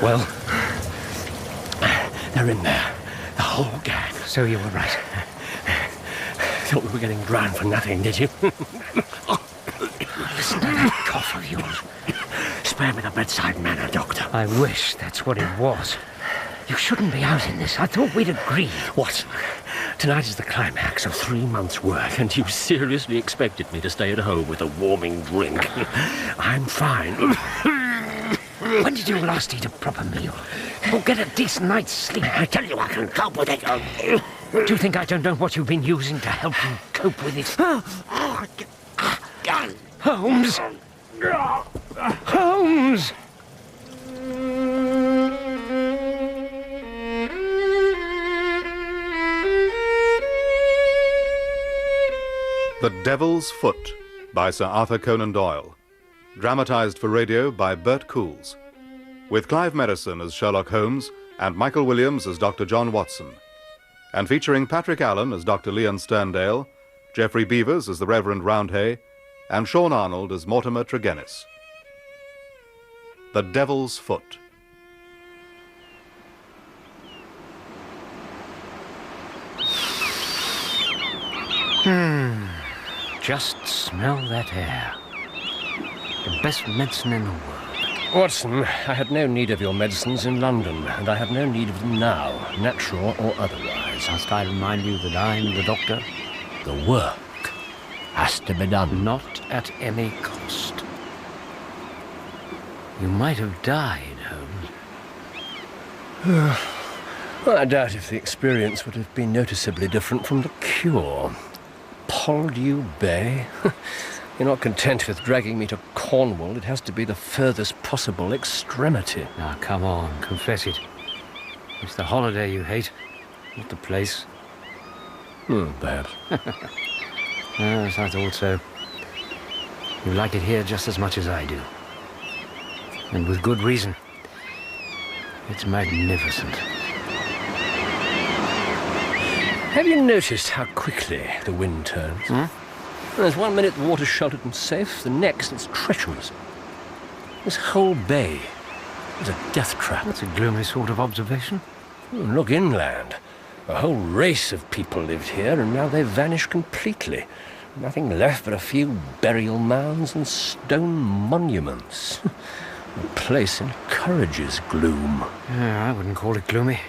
Well, they're in there. The whole gang. So you were right. Thought we were getting drowned for nothing, did you? Listen to that cough of yours. Spare me the bedside manner, Doctor. I wish that's what it was. You shouldn't be out in this. I thought we'd agreed. What? Tonight is the climax of 3 months' work, and you seriously expected me to stay at home with a warming drink? I'm fine. When did you last eat a proper meal? Or get a decent night's sleep? I tell you I can cope with it. Do you think I don't know what you've been using to help you cope with it? Holmes! Holmes! The Devil's Foot by Sir Arthur Conan Doyle. Dramatised for radio by Bert Coules. With Clive Merrison as Sherlock Holmes and Michael Williams as Dr. John Watson. And featuring Patrick Allen as Dr. Leon Sterndale, Geoffrey Beavers as the Reverend Roundhay, and Sean Arnold as Mortimer Tregennis. The Devil's Foot. Just smell that air. The best medicine in the world. Watson, I had no need of your medicines in London, and I have no need of them now, natural or otherwise. Must I remind you that I'm the doctor? The work has to be done. Not at any cost. You might have died, Holmes. Well, I doubt if the experience would have been noticeably different from the cure. Poldhu Bay? You're not content with dragging me to Cornwall. It has to be the furthest possible extremity. Now, come on, confess it. It's the holiday you hate, not the place. Perhaps. Yes, I thought so. You like it here just as much as I do. And with good reason. It's magnificent. Have you noticed how quickly the wind turns? There's 1 minute the water's sheltered and safe, the next it's treacherous. This whole bay is a death trap. That's a gloomy sort of observation. Look inland. A whole race of people lived here, and now they've vanished completely. Nothing left but a few burial mounds and stone monuments. The place encourages gloom. I wouldn't call it gloomy.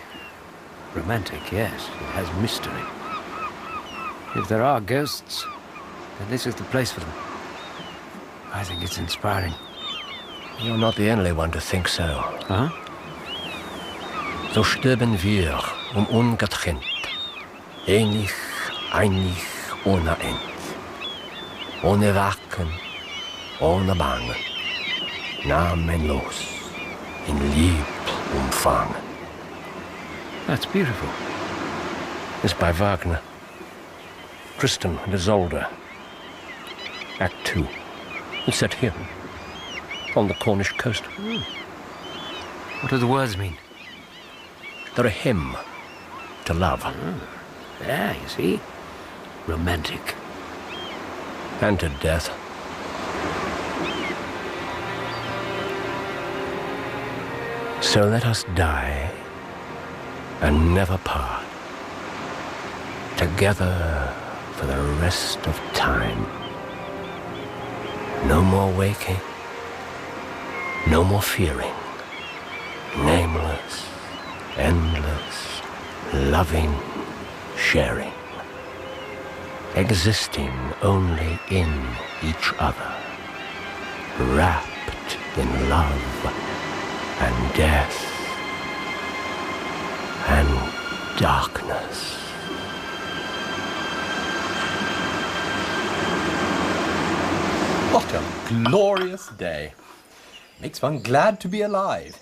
Romantic, yes. It has mystery. If there are ghosts, then this is the place for them. I think it's inspiring. You're not the only one to think so. Huh? So sterben wir ungetrennt, einig, ohne End. Ohne Wachen, ohne Bangen, namenlos, in Lieb umfangen. That's beautiful. It's by Wagner. Tristan and Isolde. Act 2. It's set here, on the Cornish coast. What do the words mean? They're a hymn to love. Yeah, you see? Romantic. And to death. So let us die and never part, together for the rest of time. No more waking, no more fearing, nameless, endless, loving, sharing, existing only in each other, wrapped in love and death and darkness. What a glorious day. Makes one glad to be alive.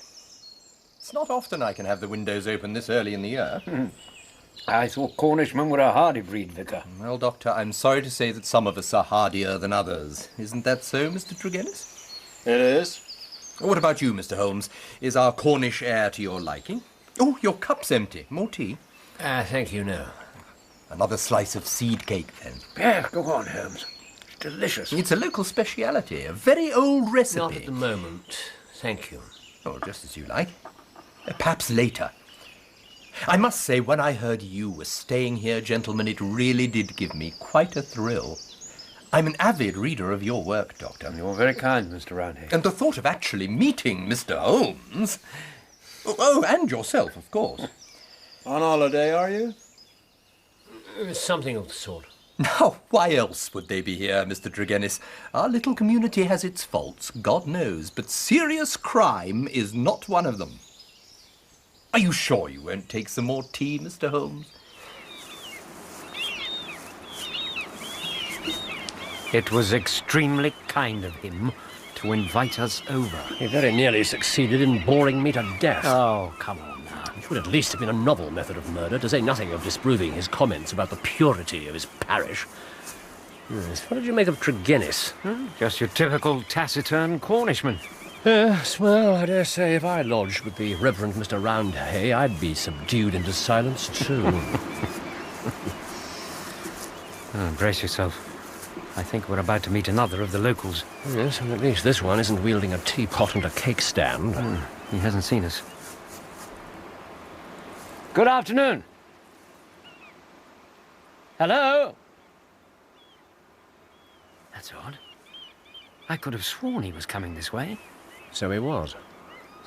It's not often I can have the windows open this early in the year. I thought Cornishmen were a hardy breed, Vicar. Well, Doctor, I'm sorry to say that some of us are hardier than others. Isn't that so, Mr. Tregennis? It is. What about you, Mr. Holmes? Is our Cornish air to your liking? Oh, your cup's empty. More tea? Thank you, no. Another slice of seed cake, then. Yeah, go on, Holmes. It's delicious. It's a local speciality, a very old recipe. Not at the moment, thank you. Oh, just as you like. Perhaps later. I must say, when I heard you were staying here, gentlemen, it really did give me quite a thrill. I'm an avid reader of your work, Doctor. You're very kind, Mr. Roundhay. And the thought of actually meeting Mr. Holmes... Oh, and yourself, of course. On holiday, are you? Something of the sort. Now, why else would they be here, Mr. Tregennis? Our little community has its faults, God knows, but serious crime is not one of them. Are you sure you won't take some more tea, Mr. Holmes? It was extremely kind of him to invite us over. He very nearly succeeded in boring me to death. Oh, come on now. It would at least have been a novel method of murder, to say nothing of disproving his comments about the purity of his parish. Yes, what did you make of Tregennis? Just your typical taciturn Cornishman. Yes, well, I dare say if I lodged with the Reverend Mr. Roundhay, I'd be subdued into silence too. Brace yourself. I think we're about to meet another of the locals. Yes, and at least this one isn't wielding a teapot and a cake stand. He hasn't seen us. Good afternoon. Hello? That's odd. I could have sworn he was coming this way. So he was.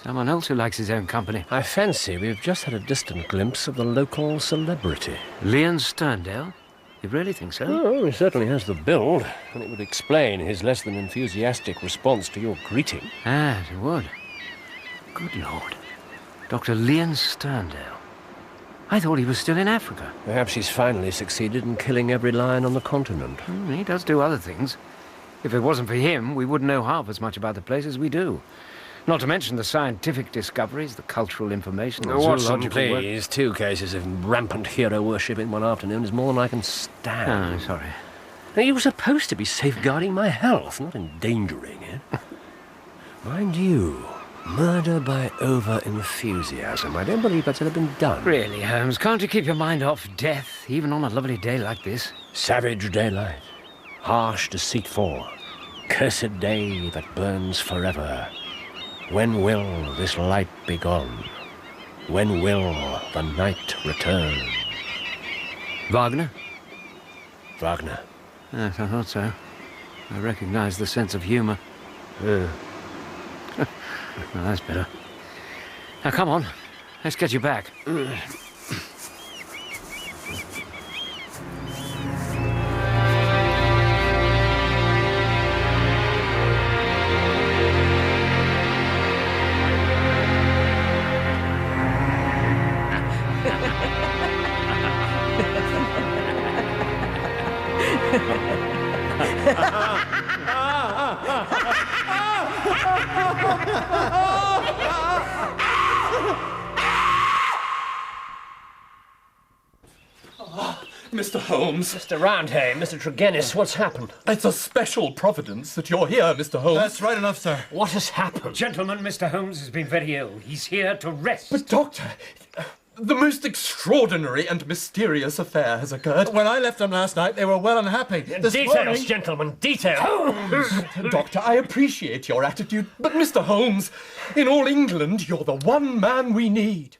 Someone else who likes his own company. I fancy we've just had a distant glimpse of the local celebrity. Leon Sterndale? You really think so? Oh, he certainly has the build, and it would explain his less than enthusiastic response to your greeting. Ah, it would. Good Lord. Dr. Leon Sterndale. I thought he was still in Africa. Perhaps he's finally succeeded in killing every lion on the continent. He does do other things. If it wasn't for him, we wouldn't know half as much about the place as we do. Not to mention the scientific discoveries, the cultural information, the Watson, zoological work. please. 2 cases of rampant hero worship in one afternoon is more than I can stand. Oh, sorry. Now, you were supposed to be safeguarding my health, not endangering it. Mind you, murder by over-enthusiasm. I don't believe that's ever been done. Really, Holmes, can't you keep your mind off death, even on a lovely day like this? Savage daylight, harsh, deceitful, cursed day that burns forever. When will this light be gone? When will the night return? Wagner? Wagner. Yes, I thought so. I recognize the sense of humor. Well, that's better. Now, come on. Let's get you back. Mr. Holmes. Mr. Roundhay, Mr. Tregennis, what's happened? It's a special providence that you're here, Mr. Holmes. That's right enough, sir. What has happened? Gentlemen, Mr. Holmes has been very ill. He's here to rest. But, Doctor, the most extraordinary and mysterious affair has occurred. When I left them last night, they were well and happy. This Details, morning... gentlemen, details! Doctor, I appreciate your attitude, but Mr. Holmes, in all England, you're the one man we need.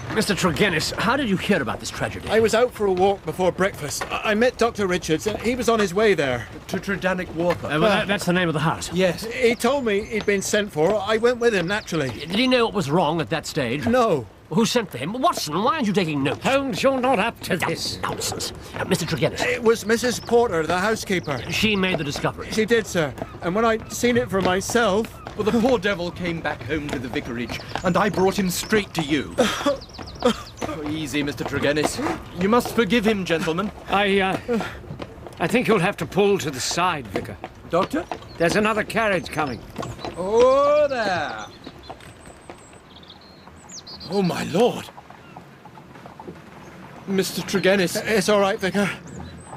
Mr. Tregennis, how did you hear about this tragedy? I was out for a walk before breakfast. I met Dr. Richards, and he was on his way there. To Tredanick Water. That's the name of the house. Yes, he told me he'd been sent for. I went with him, naturally. Did he know what was wrong at that stage? No. Who sent for him? Watson, why aren't you taking notes? Holmes, you're not up to this. Nonsense. Mr. Tregennis. It was Mrs. Porter, the housekeeper. She made the discovery. She did, sir. And when I'd seen it for myself... Well, the poor devil came back home to the vicarage, and I brought him straight to you. Easy, Mr. Tregennis. You must forgive him, gentlemen. I think you'll have to pull to the side, Vicar. Doctor? There's another carriage coming. Oh, there. Oh, my lord. Mr. Tregennis. It's all right, Vicar.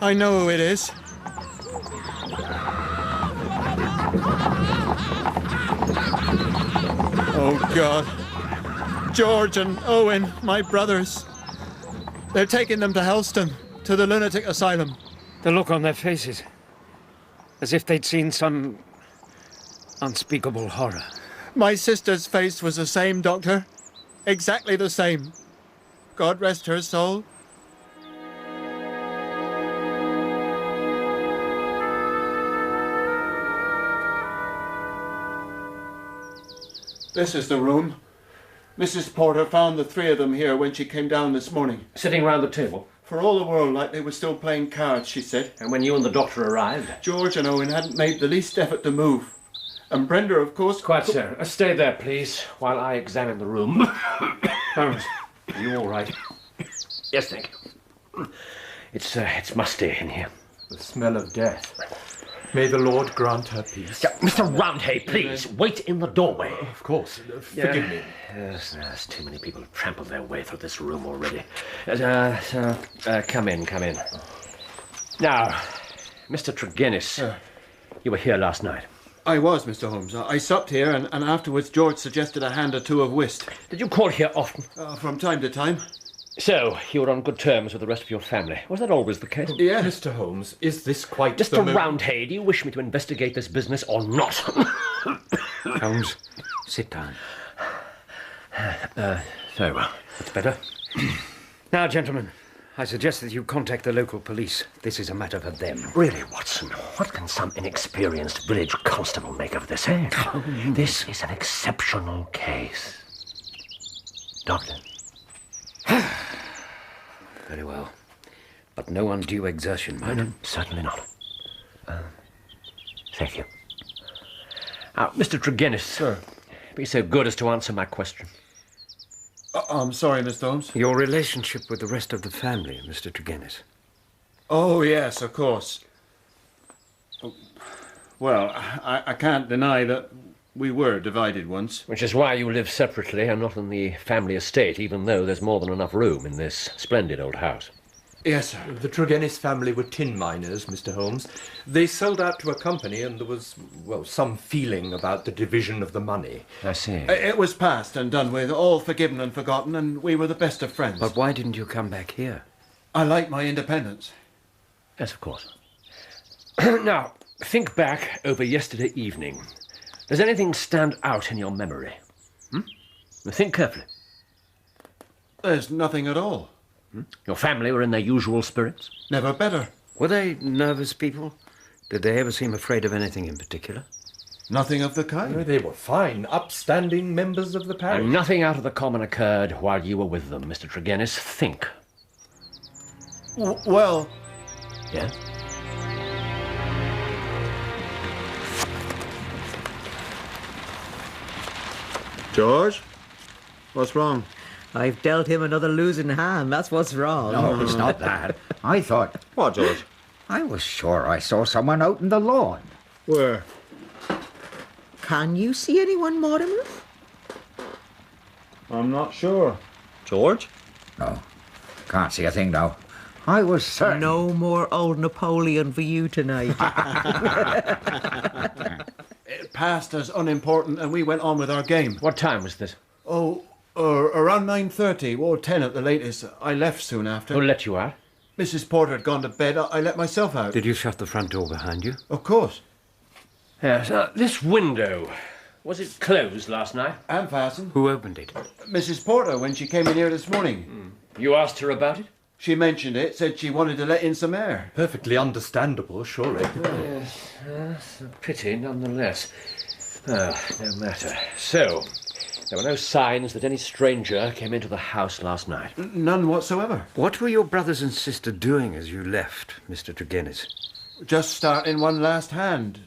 I know who it is. Oh, God. George and Owen, my brothers. They're taking them to Helston, to the lunatic asylum. The look on their faces. As if they'd seen some unspeakable horror. My sister's face was the same, Doctor. Exactly the same. God rest her soul. This is the room. Mrs. Porter found the three of them here when she came down this morning. Sitting round the table. For all the world like they were still playing cards, she said. And when you and the doctor arrived? George and Owen hadn't made the least effort to move. And Brenda, of course... Quite so. Stay there, please, while I examine the room. Holmes, are you all right? Yes, thank you. It's musty in here. The smell of death. May the Lord grant her peace. Yeah, Mr. Roundhay, please, wait in the doorway. Of course. Forgive me. Yes, there's too many people who've trampled their way through this room already. Come in. Now, Mr. Tregennis, you were here last night. I was, Mr. Holmes. I supped here, and afterwards George suggested a hand or two of whist. Did you call here often? From time to time. So, you were on good terms with the rest of your family. Was that always the case? Yeah. Mr. Holmes, is this quite Mr. Roundhay, do you wish me to investigate this business or not? Holmes, sit down. Very well. That's better. Now, gentlemen, I suggest that you contact the local police. This is a matter for them. Really, Watson, what can some inexperienced village constable make of this, eh? This is an exceptional case. Doctor? Very well. But no undue exertion, mind. No, certainly not. Thank you. Now, Mr. Tregennis, sir, be so good as to answer my question. I'm sorry, Mr. Holmes. Your relationship with the rest of the family, Mr. Tregennis. Oh, yes, of course. Well, I can't deny that we were divided once. Which is why you live separately and not in the family estate, even though there's more than enough room in this splendid old house. Yes, sir. The Tregennis family were tin miners, Mr. Holmes. They sold out to a company and there was, well, some feeling about the division of the money. I see. It was past and done with, all forgiven and forgotten, and we were the best of friends. But why didn't you come back here? I like my independence. Yes, of course. Now, think back over yesterday evening. Does anything stand out in your memory? Think carefully. There's nothing at all. Your family were in their usual spirits? Never better. Were they nervous people? Did they ever seem afraid of anything in particular? Nothing of the kind. They were fine, upstanding members of the parish. And nothing out of the common occurred while you were with them, Mr. Tregennis. Think. Well... Yes? George? What's wrong? I've dealt him another losing hand, that's what's wrong. No, it's not that. I thought... What, George? I was sure I saw someone out in the lawn. Where? Can you see anyone, Mortimer? I'm not sure. George? No, can't see a thing now. I was certain... No more old Napoleon for you tonight. It passed as unimportant and we went on with our game. What time was this? Oh, around 9:30 or 10 at the latest. I left soon after. Who let you out? Mrs. Porter had gone to bed. I let myself out. Did you shut the front door behind you? Of course. Yes. This window, was it closed last night? And fastened. Who opened it? Mrs. Porter, when she came in here this morning. You asked her about it? She mentioned it, said she wanted to let in some air. Perfectly understandable, surely. Yes, that's a pity nonetheless. No matter. So, there were no signs that any stranger came into the house last night. None whatsoever. What were your brothers and sister doing as you left, Mr. Tregennis? Just starting one last hand.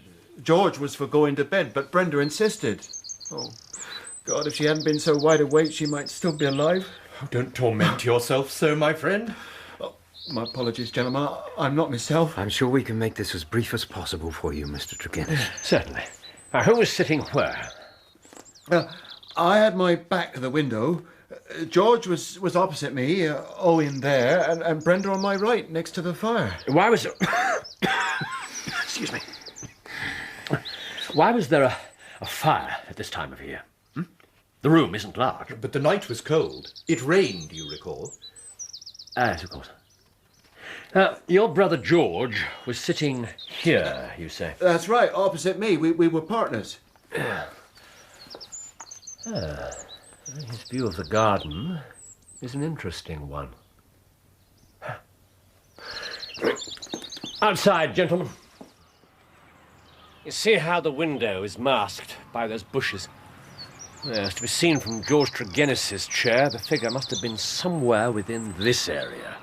George was for going to bed, but Brenda insisted. Oh, God, if she hadn't been so wide awake, she might still be alive. Oh, don't torment yourself so, my friend. Oh, my apologies, gentlemen. I'm not myself. I'm sure we can make this as brief as possible for you, Mr. Tregennis. Certainly. Now, who was sitting where? I had my back to the window. George was opposite me, Owen there, and Brenda on my right, next to the fire. Why was... Excuse me. Why was there a fire at this time of year? The room isn't large. But the night was cold. It rained, you recall. Yes, of course. Your brother George was sitting here, you say? That's right, opposite me. We were partners. His view of the garden is an interesting one. Outside, gentlemen. You see how the window is masked by those bushes? Yes, to be seen from George Tregennis's chair, the figure must have been somewhere within this area.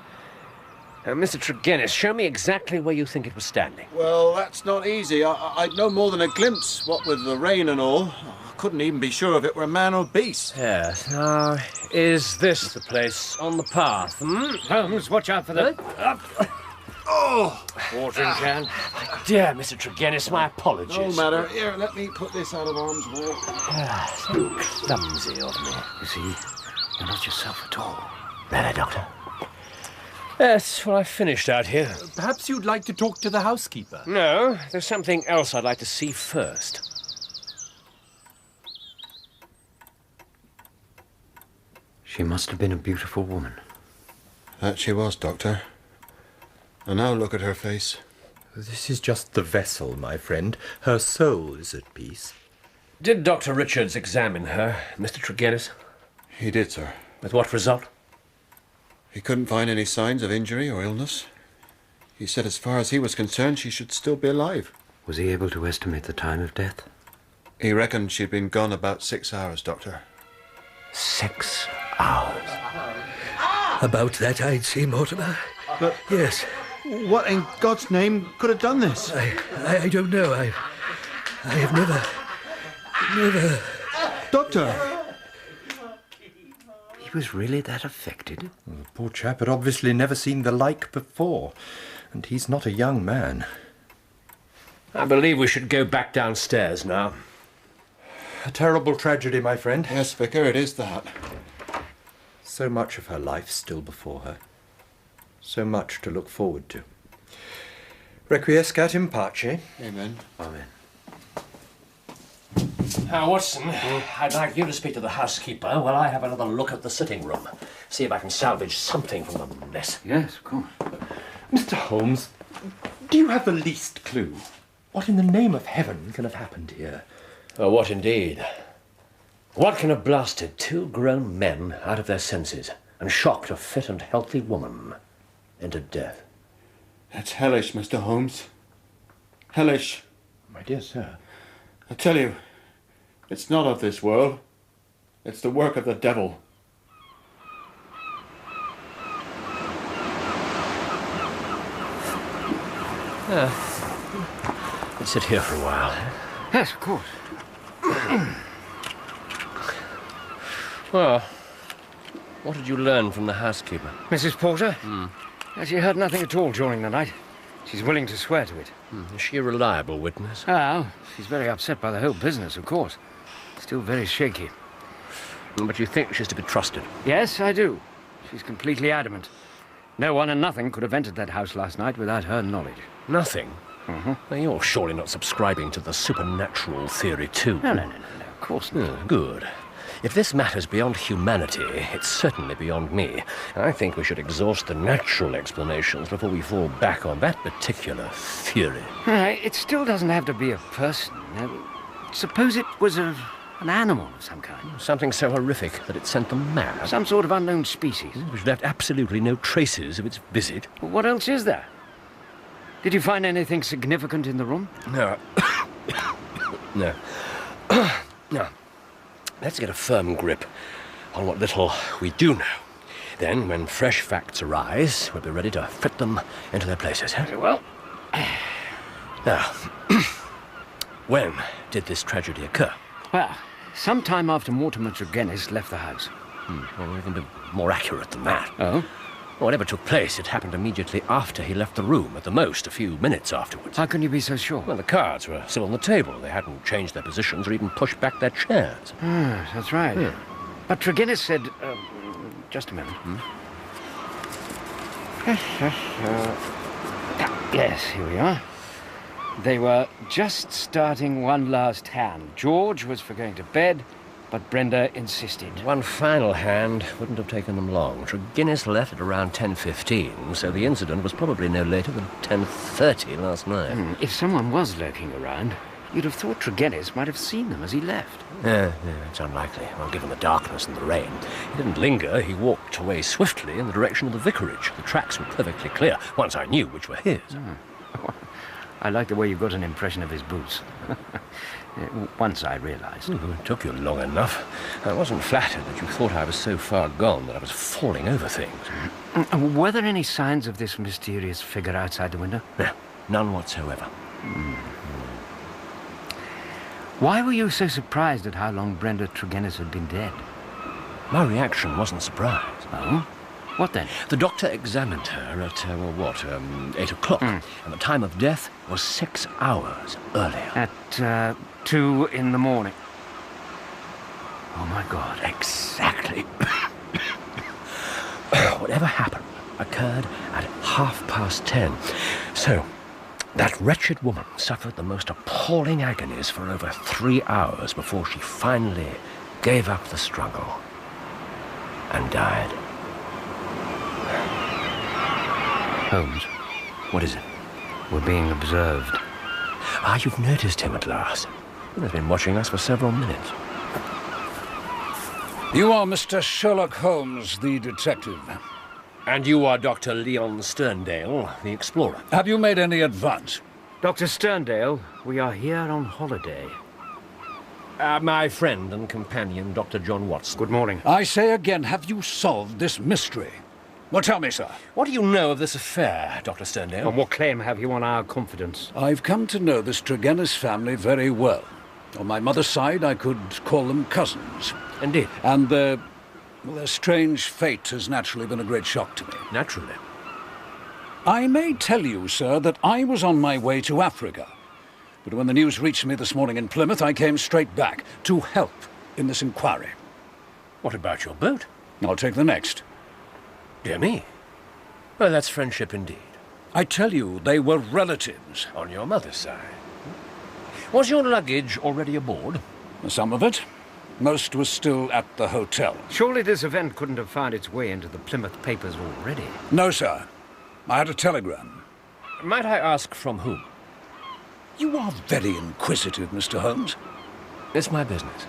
Mr. Tregennis, show me exactly where you think it was standing. Well, that's not easy. I'd no more than a glimpse, what with the rain and all. I couldn't even be sure if it were man or beast. Yes, now, is this the place on the path? Holmes, watch out for the... Oh! watering can. Dear Mr. Tregennis, my apologies. No matter. Here, let me put this out of harm's way. So clumsy of me. You see, you're not yourself at all. Really, Doctor? Yes, well, I finished out here. Perhaps you'd like to talk to the housekeeper. No, there's something else I'd like to see first. She must have been a beautiful woman. That she was, Doctor. And now look at her face. This is just the vessel, my friend. Her soul is at peace. Did Dr. Richards examine her, Mr. Tregennis? He did, sir. With what result? He couldn't find any signs of injury or illness. He said as far as he was concerned, she should still be alive. Was he able to estimate the time of death? He reckoned she'd been gone about 6 hours, Doctor. 6 hours? About that, I'd say, Mortimer. But Yes. what in God's name could have done this? I don't know. I have never... Doctor! He was really that affected? The poor chap had obviously never seen the like before, and he's not a young man. I believe we should go back downstairs now. A terrible tragedy, my friend. Yes, Vicar, it is that. So much of her life still before her. So much to look forward to. Requiescat in pace. Amen. Amen. Now, Watson, I'd like you to speak to the housekeeper while I have another look at the sitting room. See if I can salvage something from the mess. Yes, of course. Mr. Holmes, do you have the least clue? What in the name of heaven can have happened here? Oh, what indeed? What can have blasted 2 grown men out of their senses and shocked a fit and healthy woman into death? That's hellish, Mr. Holmes. Hellish. My dear sir. I tell you, it's not of this world. It's the work of the devil. Let's sit here for a while. Yes, of course. Well, what did you learn from the housekeeper? Mrs. Porter? She heard nothing at all during the night. She's willing to swear to it. Is she a reliable witness? Oh, she's very upset by the whole business, of course. Still very shaky. But you think she's to be trusted? Yes, I do. She's completely adamant. No one and nothing could have entered that house last night without her knowledge. Nothing? Now, you're surely not subscribing to the supernatural theory, too. No, of course not. Good. If this matter's beyond humanity, it's certainly beyond me. I think we should exhaust the natural explanations before we fall back on that particular theory. It still doesn't have to be a person. Suppose it was an animal of some kind. Something so horrific that it sent them mad. Some sort of unknown species. Which left absolutely no traces of its visit. Well, what else is there? Did you find anything significant in the room? No. No. No. Let's get a firm grip on what little we do know. Then, when fresh facts arise, we'll be ready to fit them into their places. Very well. Now, when did this tragedy occur? Well, sometime after Mortimer Tregennis left the house. Well, even be more accurate than that. Oh? Whatever took place, it happened immediately after he left the room, at the most a few minutes afterwards. How can you be so sure? Well, the cards were still on the table. They hadn't changed their positions or even pushed back their chairs. That's right. But Tregennis said... just a moment. Yes, here we are. They were just starting one last hand. George was for going to bed, but Brenda insisted. One final hand wouldn't have taken them long. Tregennis left at around 10:15, so the incident was probably no later than 10:30 last night. If someone was lurking around, You'd have thought Tregennis might have seen them as he left. Yeah, it's unlikely. Well, given the darkness and the rain. He didn't linger. He walked away swiftly in the direction of the vicarage. The tracks were perfectly clear, once I knew which were his. I like the way you got an impression of his boots. Once I realized. It took you long enough. I wasn't flattered that you thought I was so far gone that I was falling over things. Were there any signs of this mysterious figure outside the window? No, none whatsoever. Why were you so surprised at how long Brenda Tregennis had been dead? My reaction wasn't surprise. Oh? What then? The doctor examined her at, 8 o'clock, and the time of death was 6 hours earlier. At 2 in the morning. Oh, my God. Exactly. Whatever happened occurred at 10:30. So, that wretched woman suffered the most appalling agonies for over 3 hours before she finally gave up the struggle and died. Holmes, What is it? we're being observed. Ah, you've noticed him at last. He's been watching us for several minutes. You are Mr. Sherlock Holmes, the detective. And you are Dr. Leon Sterndale, the explorer. Have you made any advance? Dr. Sterndale, we are here on holiday. My friend and companion, Dr. John Watson. Good morning. I say again, have you solved this mystery? Well, tell me, sir. What do you know of this affair, Dr. Sterndale? And what claim have you on our confidence? I've come to know this Tregennis family very well. On my mother's side, I could call them cousins. Indeed. And their strange fate has naturally been a great shock to me. Naturally. I may tell you, sir, that I was on my way to Africa. But when the news reached me this morning in Plymouth, I came straight back to help in this inquiry. What about your boat? I'll take the next. Dear me. Well, that's friendship indeed. I tell you, they were relatives. On your mother's side. Was your luggage already aboard? Some of it. Most was still at the hotel. Surely this event couldn't have found its way into the Plymouth papers already. No, sir. I had a telegram. Might I ask from whom? You are very inquisitive, Mr. Holmes. It's my business.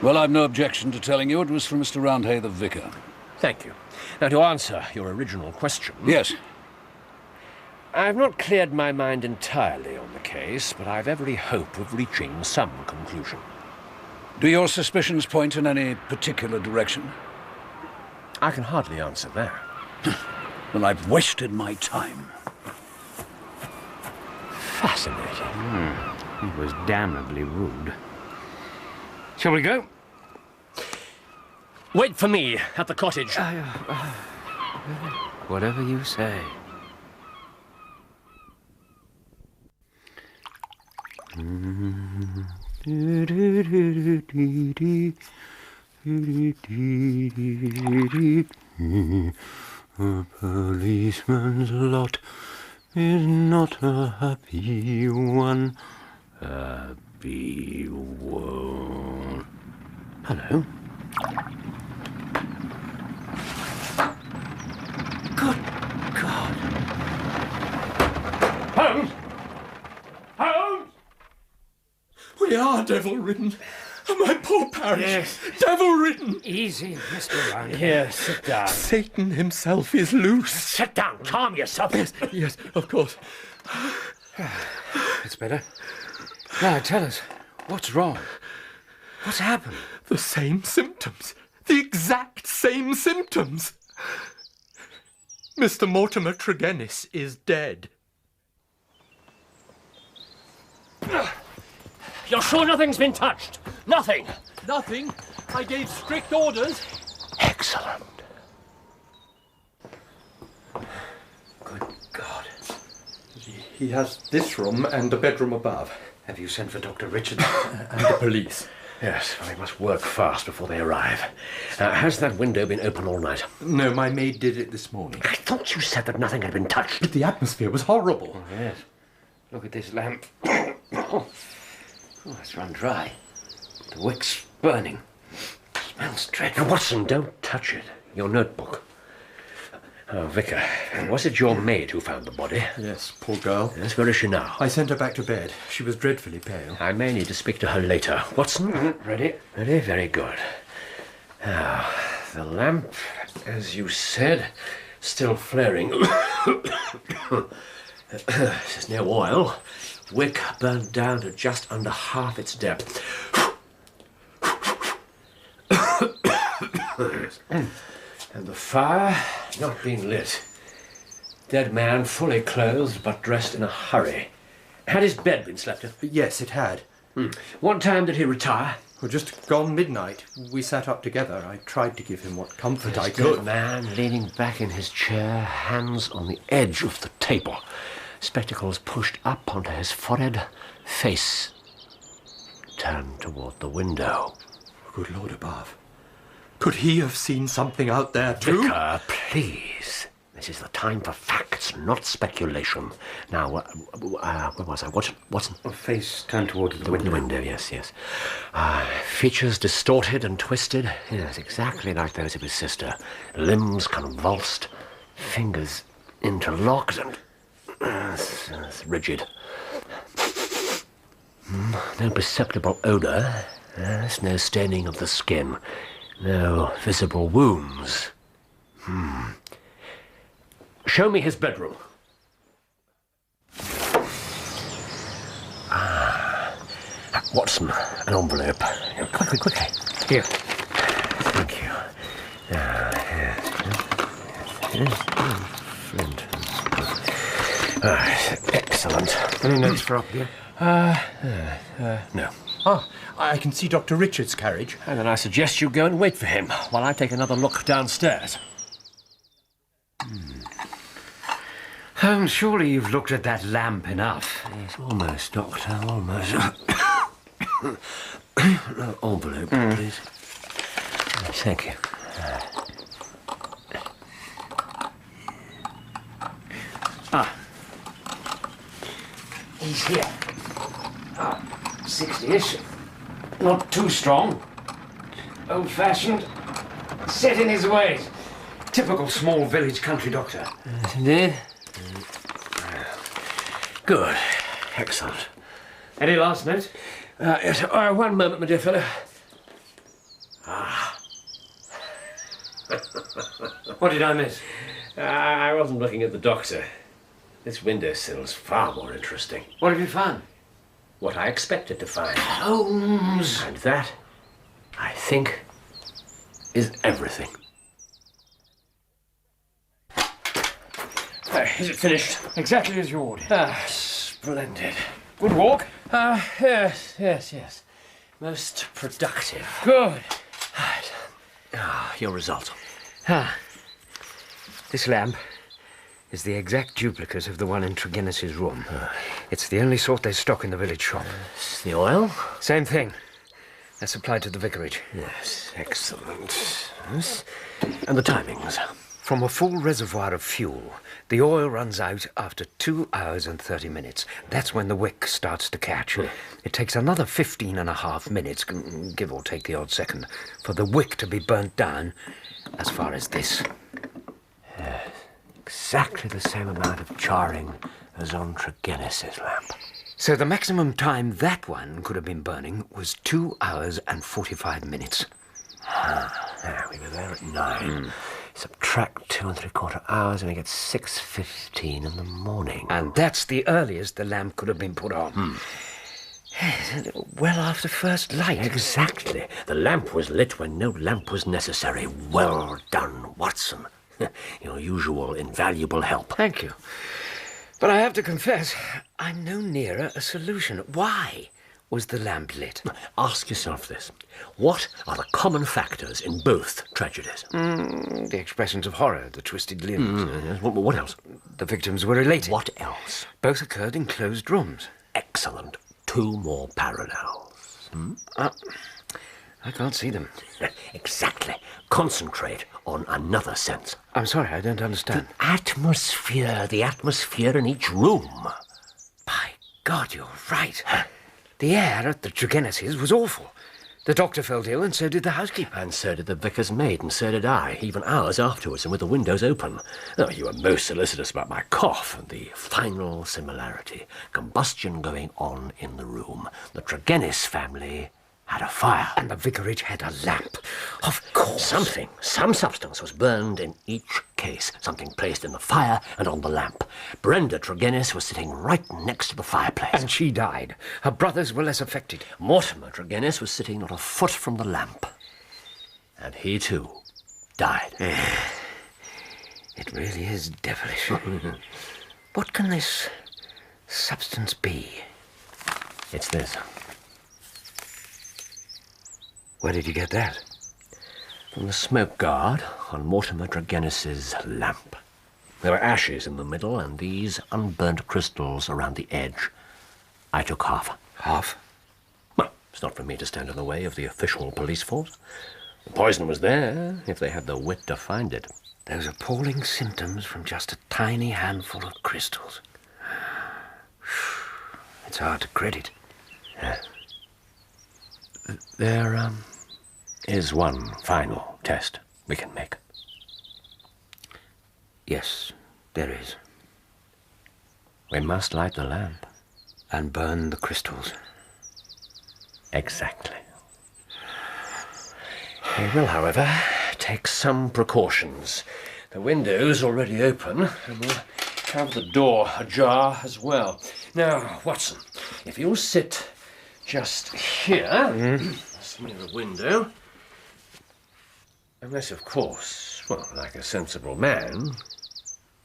Well, I've no objection to telling you it was from Mr. Roundhay, the vicar. Thank you. Now, to answer your original question... Yes. I've not cleared my mind entirely on the case, but I've every hope of reaching some conclusion. Do your suspicions point in any particular direction? I can hardly answer that. Well, I've wasted my time. Fascinating. He was damnably rude. Shall we go? Wait for me at the cottage. Whatever you say. A policeman's lot is not a happy one. Happy one. Hello. Good God. Holmes! Holmes! We are devil-ridden. My poor parish. Yes. Devil-ridden. Easy, Mr. Roundhay. Here, sit down. Satan himself is loose. Sit down. Calm yourself. Yes, of course. It's better. Now, tell us, what's wrong? What's happened? The same symptoms. The exact same symptoms. Mr. Mortimer Tregennis is dead. You're sure nothing's been touched? Nothing? Nothing. I gave strict orders. Excellent. Good God. He has this room and the bedroom above. Have you sent for Dr. Richard? And the police. Yes, well, they must work fast before they arrive. Has that window been open all night? No, my maid did it this morning. I thought you said that nothing had been touched. But the atmosphere was horrible. Yes. Look at this lamp. Oh, it's run dry. The wick's burning. Smells dreadful. Now, Watson, don't touch it. Your notebook. Oh, Vicar, was it your maid who found the body? Yes, poor girl. Yes, where is she now? I sent her back to bed. She was dreadfully pale. I may need to speak to her later. Watson? Ready? Ready? Very good. Now, the lamp, as you said, still flaring. There's no oil. Wick burned down to just under half its depth. And the fire not being lit. Dead man fully clothed but dressed in a hurry. Had his bed been slept in? Yes, it had. What time did he retire? Well, just gone midnight. We sat up together. I tried to give him what comfort I This could. dead man leaning back in his chair, hands on the edge of the table, spectacles pushed up onto his forehead, face turned toward the window. Good Lord above. Could he have seen something out there too? Vicar, please. This is the time for facts, not speculation. Now, where was I? Watson? Face turned towards the window. The window, yes. Features distorted and twisted. Yes, exactly like those of his sister. Limbs convulsed, fingers interlocked and rigid. No perceptible odour. Yes, no staining of the skin. No visible wounds. Show me his bedroom. Watson, an envelope. Quickly. Here. Thank you. Flint. Excellent. Any notes for up here? No. Ah, I can see Dr. Richard's carriage. And then I suggest you go and wait for him while I take another look downstairs. Holmes, surely you've looked at that lamp enough. Yes, almost, Doctor, almost. Envelope, please. Thank you. He's here. 60-ish. Not too strong. Old-fashioned. Set in his ways. Typical small village country doctor. Indeed. Good. Excellent. Any last note? Yes, one moment, my dear fellow. What did I miss? I wasn't looking at the doctor. This windowsill's far more interesting. What have you found? What I expected to find. Holmes! And that, I think, is everything. Is it finished? Exactly as you ordered. Splendid. Good walk? Yes. Most productive. Good. Right. Your result. This lamp is the exact duplicate of the one in Tregennis's room. It's the only sort they stock in the village shop. The oil? Same thing. That's supplied to the vicarage. Yes, excellent. Yes. And the timings? From a full reservoir of fuel, the oil runs out after 2 hours and 30 minutes. That's when the wick starts to catch. It takes another 15.5 minutes, give or take the odd second, for the wick to be burnt down as far as this. Yes, exactly the same amount of charring as on Tregennis's lamp. So the maximum time that one could have been burning was 2 hours and 45 minutes. We were there at 9. Subtract 2 3/4 hours and we get 6:15 in the morning. And that's the earliest the lamp could have been put on. Well after first light. Exactly. The lamp was lit when no lamp was necessary. Well done, Watson. Your usual invaluable help. Thank you. But I have to confess, I'm no nearer a solution. Why was the lamp lit? Ask yourself this. What are the common factors in both tragedies? The expressions of horror, the twisted limbs. What else? The victims were related. What else? Both occurred in closed rooms. Excellent. 2 more parallels. I can't see them. Exactly. Concentrate on another sense. I'm sorry, I don't understand. The atmosphere in each room. By God, you're right. The air at the Tregennis's was awful. The doctor felt ill, and so did the housekeeper. And so did the vicar's maid, and so did I, even hours afterwards, and with the windows open. Oh, you were most solicitous about my cough, and the final similarity. Combustion going on in the room. The Tregennis family had a fire. And the vicarage had a lamp. Of course. Some substance was burned in each case. Something placed in the fire and on the lamp. Brenda Tregennis was sitting right next to the fireplace. And she died. Her brothers were less affected. Mortimer Tregennis was sitting not a foot from the lamp. And he, too, died. It really is devilish. What can this substance be? It's this. Where did you get that? From the smoke guard on Mortimer Tregennis's lamp. There were ashes in the middle and these unburnt crystals around the edge. I took half. Half? Well, it's not for me to stand in the way of the official police force. The poison was there, if they had the wit to find it. Those appalling symptoms from just a tiny handful of crystals. It's hard to credit. There is one final test we can make. Yes, there is. We must light the lamp. And burn the crystals. Exactly. We will, however, take some precautions. The window's already open, and we'll have the door ajar as well. Now, Watson, if you'll sit just here, near the window, unless, of course, well, like a sensible man,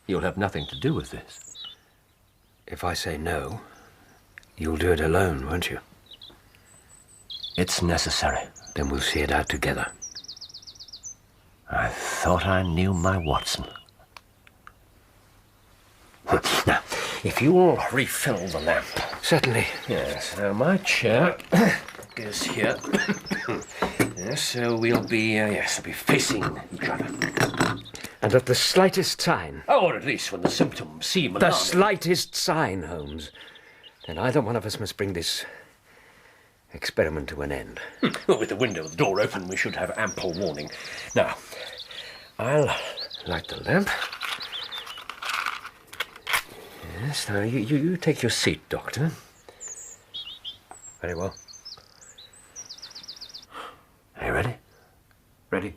you'll have nothing to do with this. If I say no, you'll do it alone, won't you? It's necessary. Then we'll see it out together. I thought I knew my Watson. Now, if you'll refill the lamp. Certainly. Yes, now my chair goes here. Yes, so we'll be facing each other. And at the slightest sign... Or at least when the symptoms seem The alarming. slightest sign, Holmes. Then either one of us must bring this experiment to an end. Well, with the window and the door open, we should have ample warning. Now, I'll light the lamp. Yes, now you take your seat, Doctor. Very well. Are you ready? Ready?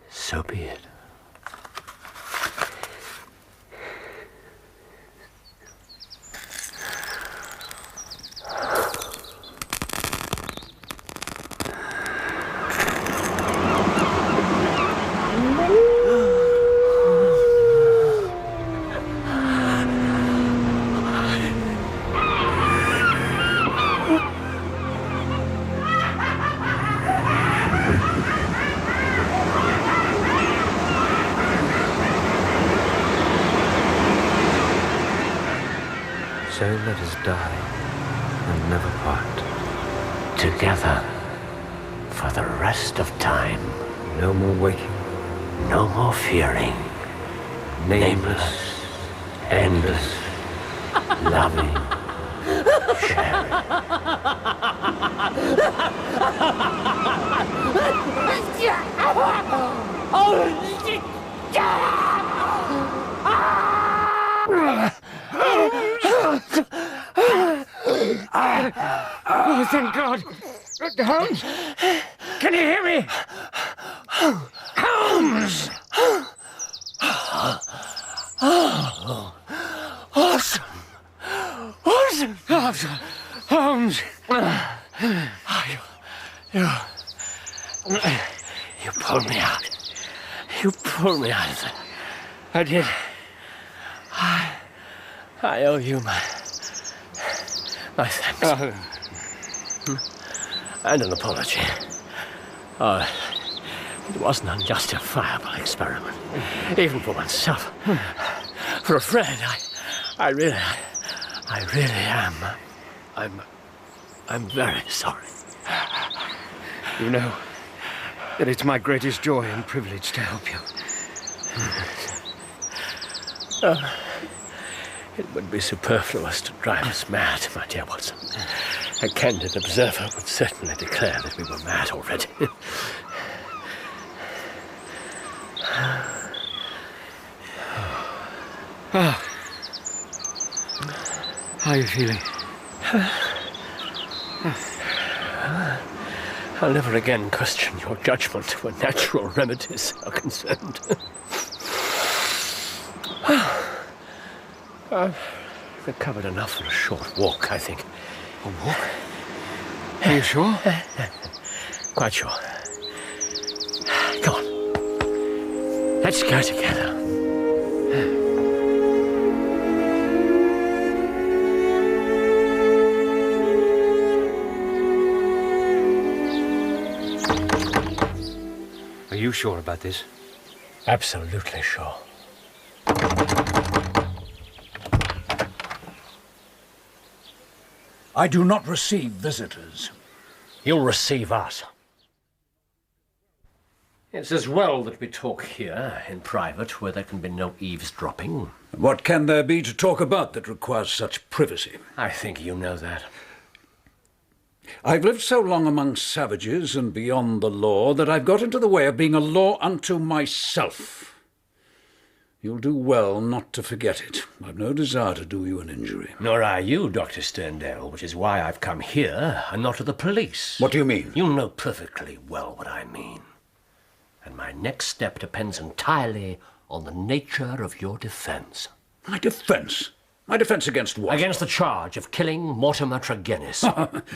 So be it. So let us die and never part. Together for the rest of time. No more waking, No more fearing. Nameless, endless, loving, sharing. Oh, thank God! Holmes! Can you hear me? Holmes! Awesome! Awesome! Holmes! You pulled me out. You pulled me out of it. I did. I owe you my thanks. And an apology. Oh, it was an unjustifiable experiment. Even for myself. For a friend, I really am. I'm very sorry. You know that it's my greatest joy and privilege to help you. It would be superfluous to drive us mad, my dear Watson. A candid observer would certainly declare that we were mad already. Oh. How are you feeling? I'll never again question your judgment where natural remedies are concerned. I've recovered enough for a short walk, I think. A walk? Are you sure? Quite sure. Come on. Let's go together. Are you sure about this? Absolutely sure. I do not receive visitors. You'll receive us. It's as well that we talk here, in private, where there can be no eavesdropping. What can there be to talk about that requires such privacy? I think you know that. I've lived so long among savages and beyond the law that I've got into the way of being a law unto myself. You'll do well not to forget it. I've no desire to do you an injury. Nor are you, Dr. Sterndale, which is why I've come here and not to the police. What do you mean? You know perfectly well what I mean. And my next step depends entirely on the nature of your defense. My defense? My defense against what? Against the charge of killing Mortimer Tregennis.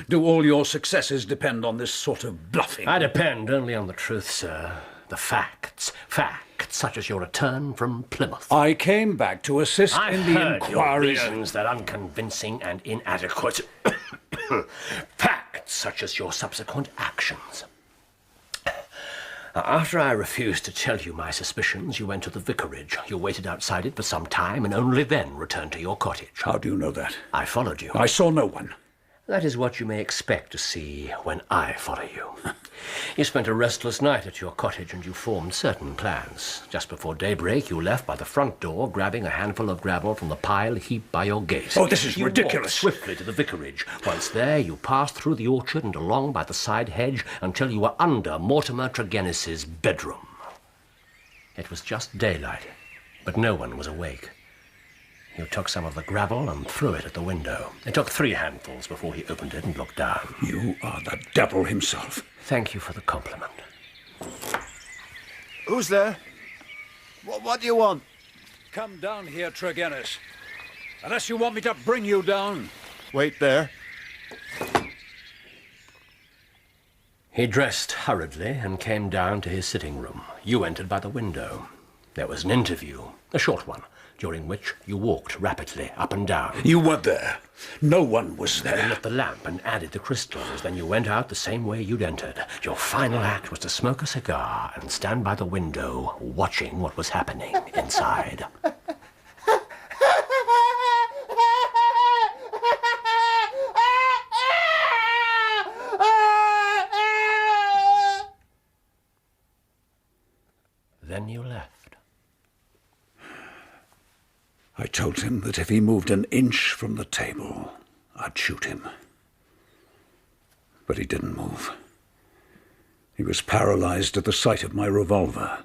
Do all your successes depend on this sort of bluffing? I depend only on the truth, sir. The facts. Facts such as your return from Plymouth. I came back to assist in the inquiries. Your reasons that unconvincing and inadequate. Facts such as your subsequent actions. After I refused to tell you my suspicions, you went to the vicarage. You waited outside it for some time and only then returned to your cottage. How do you know that? I followed you. I saw no one. That is what you may expect to see when I follow you. You spent a restless night at your cottage and you formed certain plans. Just before daybreak, you left by the front door, grabbing a handful of gravel from the pile heaped by your gate. Oh, this is ridiculous. You walked swiftly to the vicarage. Once there, you passed through the orchard and along by the side hedge until you were under Mortimer Tregennis's bedroom. It was just daylight, but no one was awake. You took some of the gravel and threw it at the window. It took 3 handfuls before he opened it and looked down. You are the devil himself. Thank you for the compliment. Who's there? What do you want? Come down here, Tregennis. Unless you want me to bring you down. Wait there. He dressed hurriedly and came down to his sitting room. You entered by the window. There was an interview, a short one, during which you walked rapidly up and down. You were there. No one was You there. lit the lamp and added the crystals. Then you went out the same way you'd entered. Your final act was to smoke a cigar and stand by the window, watching what was happening inside. Then you left. I told him that if he moved an inch from the table, I'd shoot him. But he didn't move. He was paralyzed at the sight of my revolver.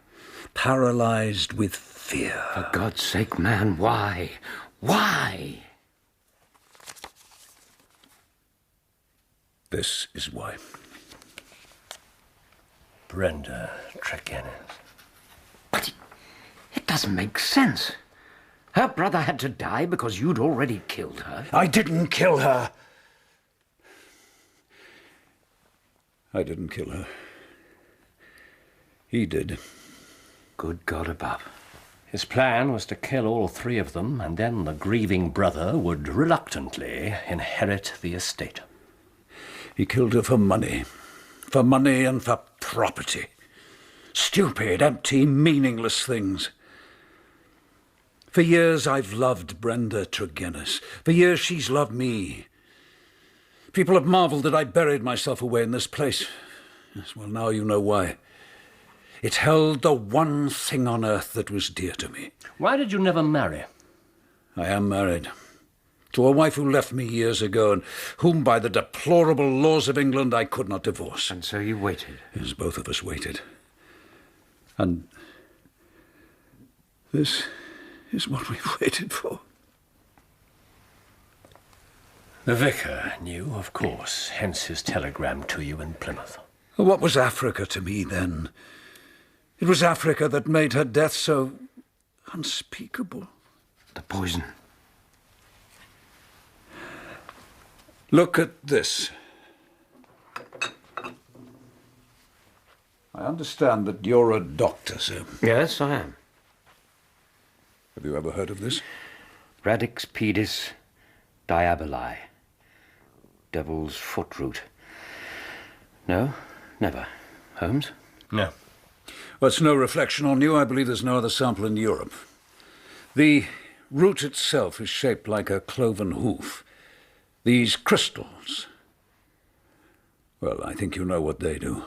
Paralyzed with fear. For God's sake, man, why? Why? This is why. Brenda Tregennis. But it doesn't make sense. Her brother had to die because you'd already killed her. I didn't kill her. I didn't kill her. He did. Good God above. His plan was to kill all 3 of them, and then the grieving brother would reluctantly inherit the estate. He killed her for money. For money and for property. Stupid, empty, meaningless things. For years I've loved Brenda Tregennis. For years she's loved me. People have marveled that I buried myself away in this place. Yes, well, now you know why. It held the one thing on earth that was dear to me. Why did you never marry? I am married. To a wife who left me years ago and whom by the deplorable laws of England I could not divorce. And so you waited? Yes, both of us waited. And this is what we've waited for. The vicar knew, of course, hence his telegram to you in Plymouth. What was Africa to me then? It was Africa that made her death so unspeakable. The poison. Look at this. I understand that you're a doctor, sir. Yes, I am. Have you ever heard of this? Radix pedis diaboli. Devil's foot root. No, never. Holmes? No. Well, it's no reflection on you. I believe there's no other sample in Europe. The root itself is shaped like a cloven hoof. These crystals, well, I think you know what they do.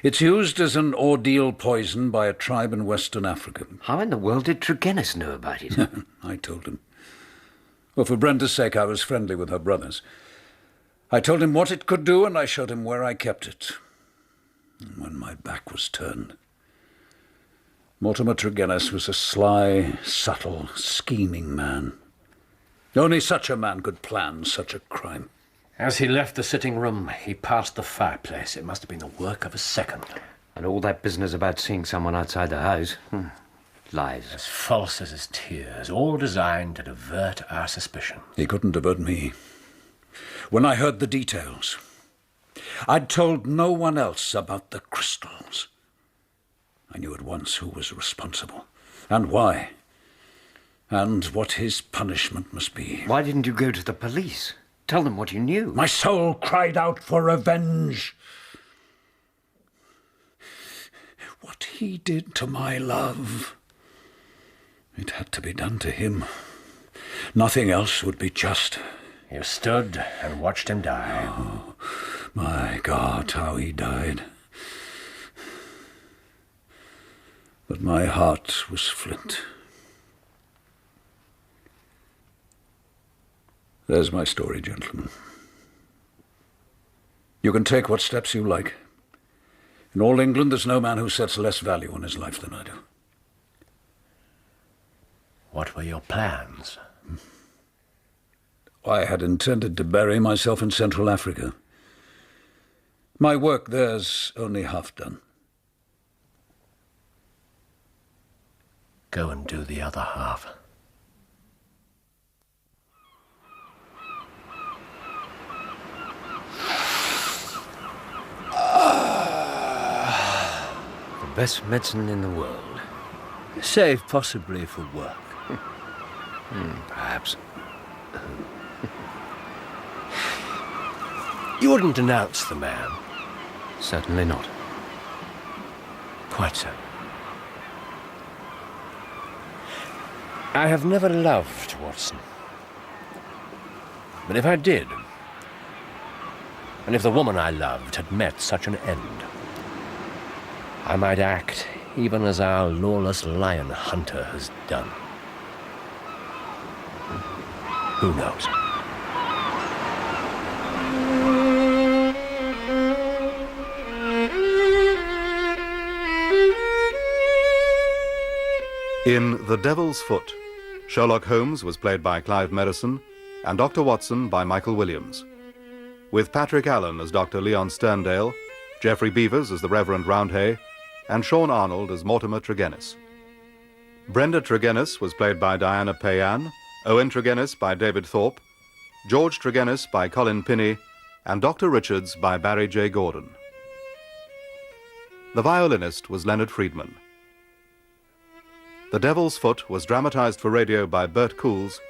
It's used as an ordeal poison by a tribe in Western Africa. How in the world did Tregennis know about it? I told him. Well, for Brenda's sake, I was friendly with her brothers. I told him what it could do, and I showed him where I kept it. And when my back was turned, Mortimer Tregennis was a sly, subtle, scheming man. Only such a man could plan such a crime. As he left the sitting room, he passed the fireplace. It must have been the work of a second. And all that business about seeing someone outside the house? Lies. As false as his tears, all designed to divert our suspicion. He couldn't divert me. When I heard the details, I'd told no one else about the crystals. I knew at once who was responsible, and why, and what his punishment must be. Why didn't you go to the police? Tell them what you knew. My soul cried out for revenge. What he did to my love, it had to be done to him. Nothing else would be just. You stood and watched him die. Oh, my God, how he died. But my heart was flint. There's my story, gentlemen. You can take what steps you like. In all England, there's no man who sets less value on his life than I do. What were your plans? I had intended to bury myself in Central Africa. My work there's only half done. Go and do the other half. The best medicine in the world. Save possibly for work. Perhaps. You wouldn't denounce the man? Certainly not. Quite so. I have never loved Watson. But if I did, and if the woman I loved had met such an end, I might act even as our lawless lion hunter has done. Who knows? In The Devil's Foot, Sherlock Holmes was played by Clive Merrison and Dr. Watson by Michael Williams, with Patrick Allen as Dr. Leon Sterndale, Geoffrey Beavers as the Reverend Roundhay, and Sean Arnold as Mortimer Tregennis. Brenda Tregennis was played by Diana Payan, Owen Tregennis by David Thorpe, George Tregennis by Colin Pinney, and Dr. Richards by Barry J. Gordon. The violinist was Leonard Friedman. The Devil's Foot was dramatized for radio by Bert Coules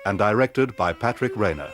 and directed by Patrick Rayner.